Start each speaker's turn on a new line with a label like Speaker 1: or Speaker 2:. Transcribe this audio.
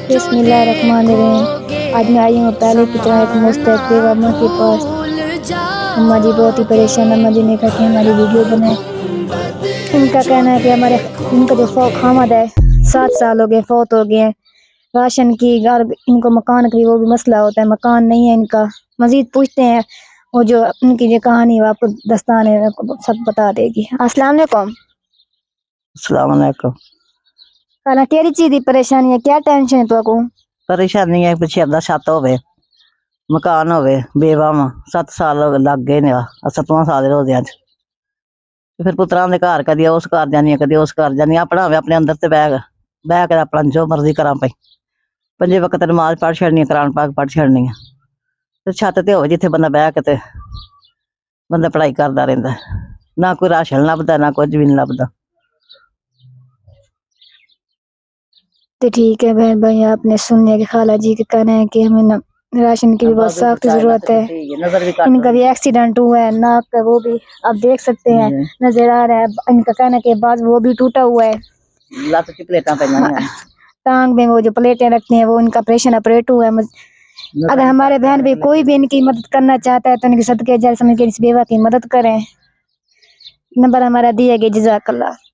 Speaker 1: बिस्मिल्लाहिर्रहमानिर्रहीम। आज मैं आई हूँ पहले की तरह एक मुस्तैद बेवा माँ के पास। अम्मा जी बहुत ही परेशान। अम्मा जी ने कहा कि हमारी वीडियो बनाए। इनका कहना है कि इनका जो खामद है 7 साल हो गए फौत हो गए हैं। राशन की और इनको मकान का भी वो भी मसला होता है, मकान नहीं है इनका। मजीद पूछते हैं, वो जो इनकी जो कहानी है आपको दस्तान है आपको सब बता देगी। अस्सलाम वालेकुम।
Speaker 2: अस्सलाम वालेकुम।
Speaker 1: कहना केड़ी चीज की परेशानी है, क्या टेंशन है तुमको?
Speaker 2: परेशानी है पिछे अद्धा छत होवे, मकान होवे, बेवा वा 7 साल लग गए ने, 7वां साल रोदे अज। फिर पुत्रां दे घर कदी उस घर जानी, कदी उस घर जानी, अपना होवे अपने अंदर ते बह के अपना जो मर्जी करा पई। 5 वक्त नमाज पढ़ छड़नी, कुरान पाक पढ़ छड़नी है। ते छत ते होवे जिथे बंदा बह के ते बंदा पढ़ाई करदा रहिंदा। ना कोई राशन लभदा, ना कुछ भी नहीं लभदा।
Speaker 1: तो ठीक है बहन भाई, आपने सुन लिया कि खाला जी के कहना है कि हमें राशन की भी बहुत सख्त जरूरत है। इनका भी एक्सीडेंट हुआ है, नाक का वो भी आप देख सकते हैं नजर आ रहा है। इनका कहना है कि बाज वो भी टूटा हुआ है,
Speaker 2: लत की प्लेटां पईयां,
Speaker 1: टांग में वो जो प्लेटें रखते हैं वो इनका ऑपरेशन ऑपरेट हुआ है। अगर हमारे बहन भाई कोई भी इनकी मदद करना चाहता है तो इनके सदके जारिया समझ के इस बेवा की मदद करें। नंबर हमारा दिया गया। जज़ाकल्लाह।